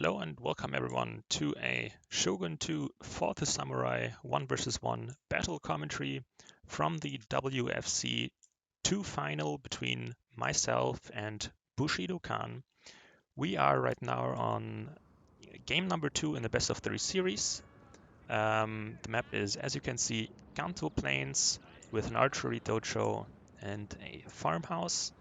Hello and welcome everyone to a Shogun 2 4th Samurai 1 vs 1 battle commentary from the WFC 2 final between myself and BushidoKhan. We are right now on game number 2 in the best of 3 series. The map is, as you can see, Kanto Plains with an archery dojo and a farmhouse.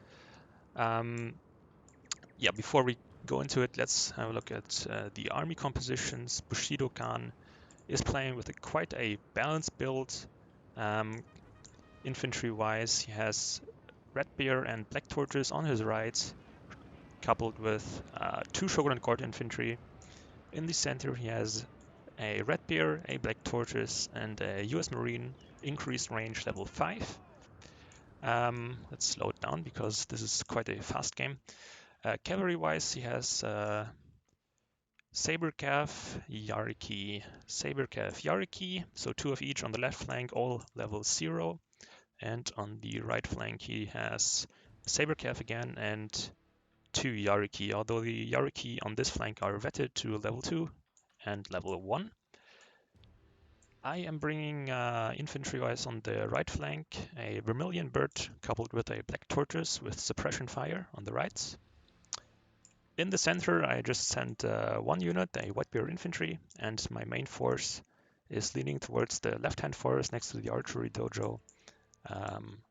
Before we go into it, let's have a look at the army compositions. BushidoKhan is playing with quite a balanced build. Infantry-wise, he has Red Bear and Black Torches on his right, coupled with 2 Shogun Guard infantry. In the center, he has a Red Bear, a Black Torches, and a US Marine, increased range level 5. Let's slow it down because this is quite a fast game. Cavalry-wise, he has Saber Cav, Yariki, Saber Cav, Yariki, so 2 of each on the left flank, all level 0. And on the right flank, he has Saber Cav again and 2 Yariki, although the Yariki on this flank are vetted to level 2 and level 1. I am bringing infantry-wise on the right flank a Vermilion Bird coupled with a Black Tortoise with suppression fire on the right. In the center, I just sent 1 unit, a White Bear infantry, and my main force is leaning towards the left-hand forest next to the archery dojo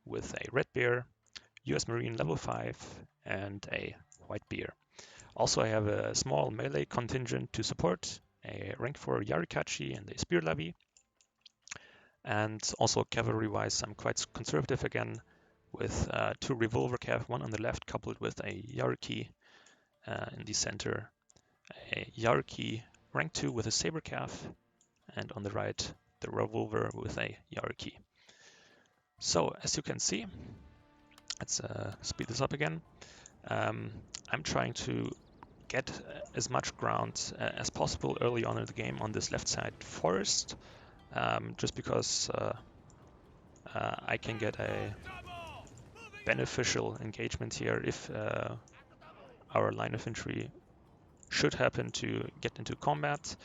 with a Red Bear, US Marine level 5, and a White Bear. Also, I have a small melee contingent to support, a rank 4 Yarikachi and a Spear Levy. And also cavalry-wise, I'm quite conservative again with 2 Revolver Cav, 1 on the left coupled with a Yariki. In the center, a Yariki rank 2 with a Saber Cav, and on the right, the Revolver with a Yariki. So, as you can see, let's speed this up again. I'm trying to get as much ground as possible early on in the game on this left side forest, just because I can get a beneficial engagement here if our line infantry should happen to get into combat.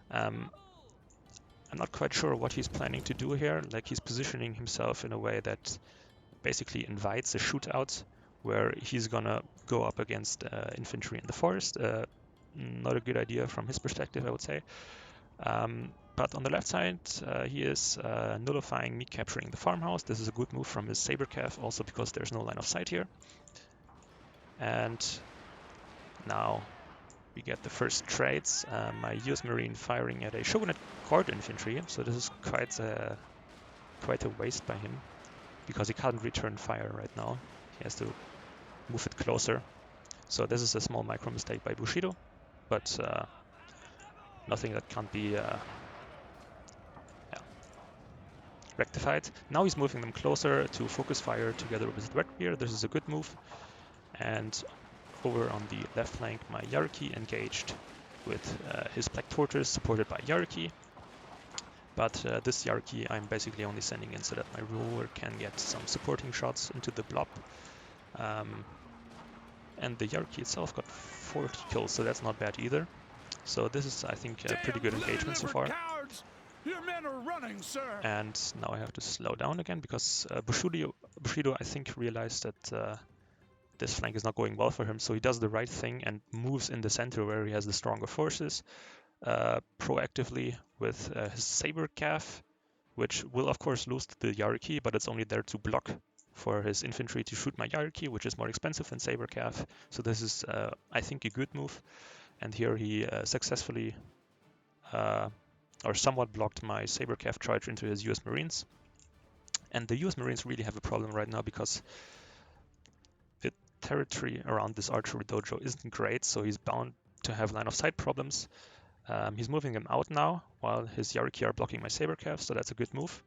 I'm not quite sure what he's planning to do here. Like, he's positioning himself in a way that basically invites a shootout where he's gonna go up against infantry in the forest. Not a good idea from his perspective, I would say. But on the left side, he is nullifying me capturing the farmhouse. This is a good move from his Saber Cav, also because there's no line of sight here. And now we get the first trades. My US Marine firing at a Shogunate Guard infantry, so this is quite a waste by him, because he can't return fire right now. He has to move it closer. So this is a small micro mistake by Bushido, but nothing that can't be rectified. Now he's moving them closer to focus fire together with Red Bear. This is a good move. And over on the left flank, my Yariki engaged with his Black Tortoise supported by Yariki. But this Yariki I'm basically only sending in so that my ruler can get some supporting shots into the blob. And the Yariki itself got 40 kills, so that's not bad either. So this is, I think, a pretty good engagement so far. Your men are running, sir. And now I have to slow down again because Bushido, I think, realized that this flank is not going well for him, so he does the right thing and moves in the center where he has the stronger forces proactively with his Saber Cav, which will of course lose the Yariki, but it's only there to block for his infantry to shoot my Yariki, which is more expensive than Saber Cav. So this is, I think, a good move. And here he successfully or somewhat blocked my Saber Cav charge into his US Marines. And the US Marines really have a problem right now because the territory around this archery dojo isn't great, so he's bound to have line of sight problems. He's moving them out now while his Yariki are blocking my Saber Cav, so that's a good move.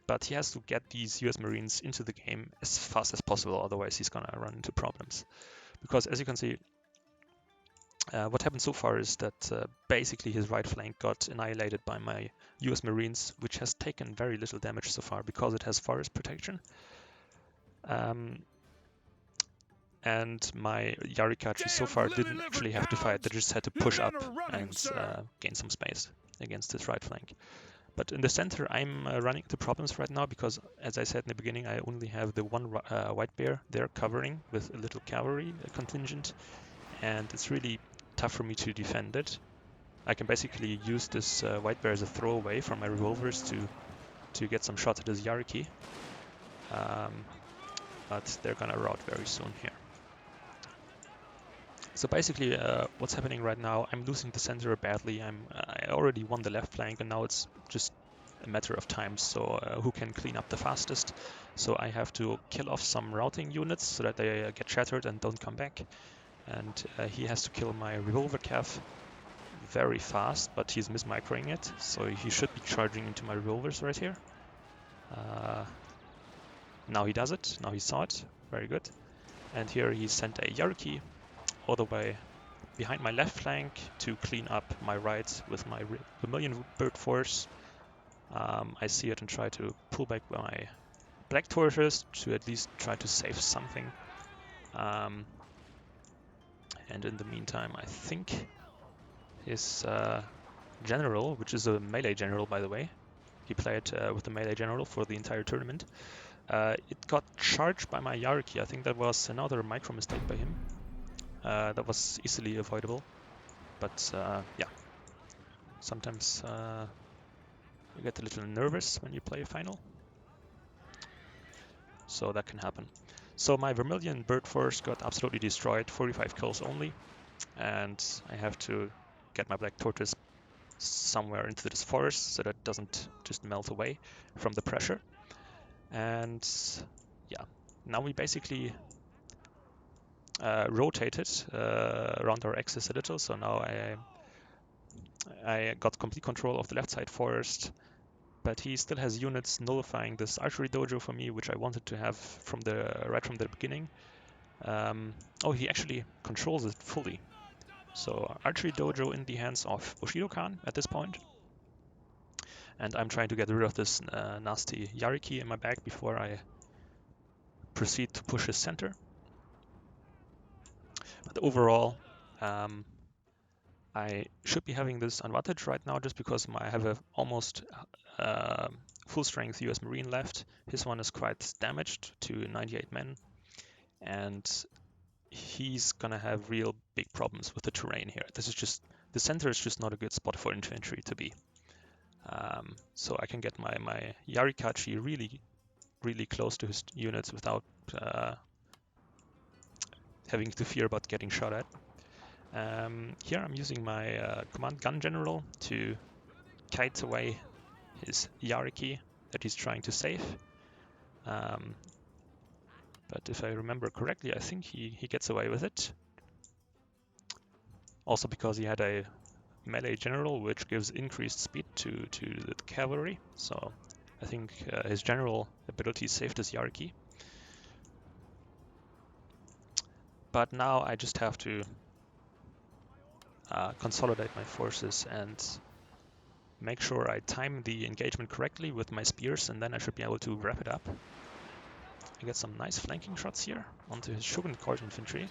But he has to get these US Marines into the game as fast as possible, otherwise he's gonna run into problems. Because as you can see, what happened so far is that basically his right flank got annihilated by my US Marines, which has taken very little damage so far because it has forest protection. and my Yarikachi so far didn't actually have to fight. They just had to push up and gain some space against his right flank. But in the center, I'm running into problems right now because, as I said in the beginning, I only have the one white bear there covering with a little cavalry contingent, and it's really tough for me to defend it. I can basically use this white bear as a throwaway from my revolvers to get some shots at his Yariki, but they're gonna rout very soon here. So basically, what's happening right now, I'm losing the center badly. I already won the left flank, and now it's just a matter of time. So who can clean up the fastest? So I have to kill off some routing units so that they get shattered and don't come back. And he has to kill my revolver cav very fast, but he's mismicroing it. So he should be charging into my revolvers right here. Now he does it. Now he saw it. Very good. And here he sent a Yariki all the way behind my left flank to clean up my right with my Vermilion Bird Force. I see it and try to pull back my Black Tortoise to at least try to save something. And in the meantime, I think his general, which is a melee general by the way, he played with the melee general for the entire tournament. It got charged by my Yariki. I think that was another micro mistake by him. That was easily avoidable. But yeah, sometimes you get a little nervous when you play a final. So that can happen. So my Vermilion Bird Force got absolutely destroyed, 45 kills only. And I have to get my Black Tortoise somewhere into this forest so that it doesn't just melt away from the pressure. And yeah, now we basically rotated around our axis a little. So now I got complete control of the left side forest, but he still has units nullifying this archery dojo for me, which I wanted to have right from the beginning. Oh, he actually controls it fully. So archery dojo in the hands of BushidoKhan at this point. And I'm trying to get rid of this nasty Yariki in my back before I proceed to push his center. But overall, I should be having this advantage right now just because I have a almost full strength US Marine left. His one is quite damaged to 98 men, and he's gonna have real big problems with the terrain here. The center is just not a good spot for infantry to be. So I can get my Yarikachi really close to his units without having to fear about getting shot at. Here I'm using my command gun general to kite away his Yariki that he's trying to save. But if I remember correctly, I think he gets away with it. Also because he had a melee general which gives increased speed to the cavalry. So I think his general ability saved his Yariki. But now I just have to consolidate my forces and make sure I time the engagement correctly with my spears, and then I should be able to wrap it up. I get some nice flanking shots here onto his Shogun Court infantry.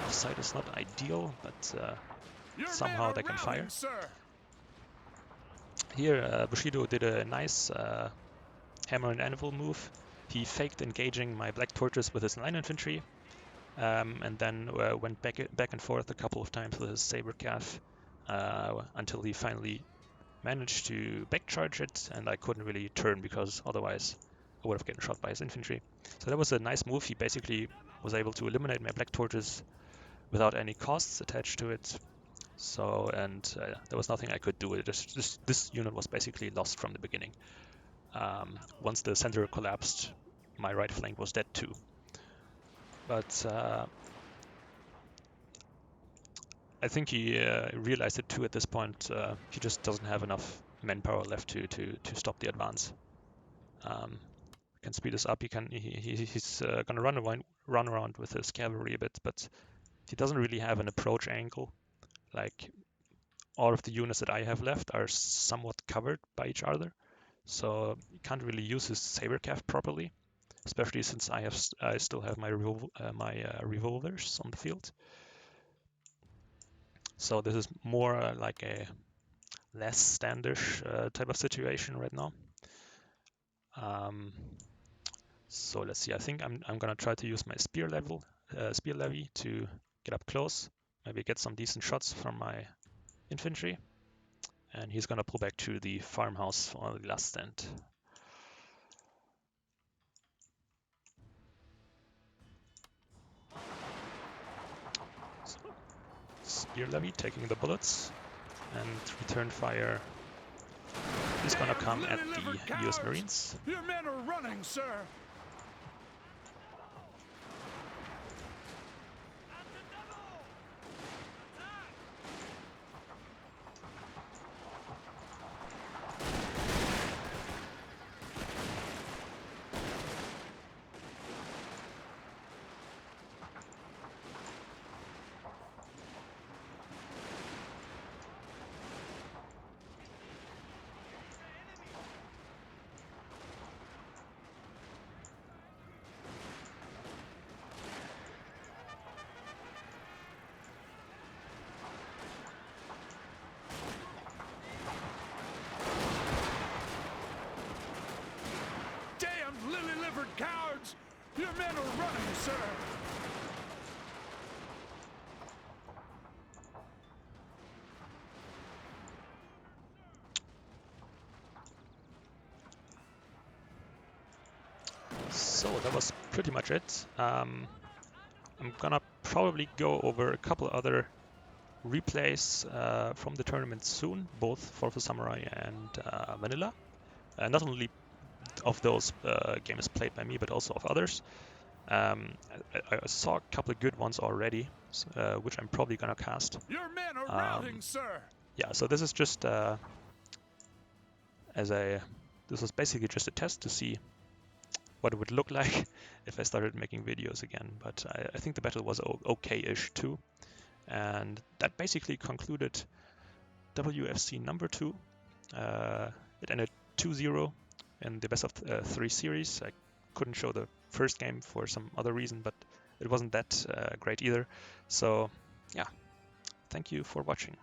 Sight is not ideal, but somehow they can fire. Here Bushido did a nice hammer and anvil move. He faked engaging my Black Tortoise with his line infantry, and then went back and forth a couple of times with his saber calf until he finally managed to backcharge it, and I couldn't really turn because otherwise I would have gotten shot by his infantry. So that was a nice move. He basically was able to eliminate my Black Tortoise without any costs attached to it. So, and there was nothing I could do. This unit was basically lost from the beginning. Once the center collapsed, my right flank was dead too. But I think he realized it too at this point. He just doesn't have enough manpower left to stop the advance. Can speed this up. He's gonna run around with his cavalry a bit, but he doesn't really have an approach angle. Like all of the units that I have left are somewhat covered by each other, so he can't really use his saber calf properly. especially since I still have my revolvers on the field. So this is more like a less standish type of situation right now. So let's see. I think I'm gonna try to use my spear levy to get up close, maybe get some decent shots from my infantry, and he's gonna pull back to the farmhouse for the last stand. So, spear levy taking the bullets, and return fire is gonna come at the US Marines. Your men are running, sir. Damned lily-livered cowards! Your men are running, sir. So that was pretty much it. I'm gonna probably go over a couple other replays from the tournament soon, both for the Samurai and Vanilla. Not only of those games played by me, but also of others. I saw a couple of good ones already, which I'm probably gonna cast. Your men are routing, sir. Yeah, so this is just this was basically just a test to see what it would look like if I started making videos again. But I think the battle was okay-ish too. And that basically concluded WFC number 2. It ended 2-0 in the best of 3 series. I couldn't show the first game for some other reason, but it wasn't that great either. So yeah, thank you for watching.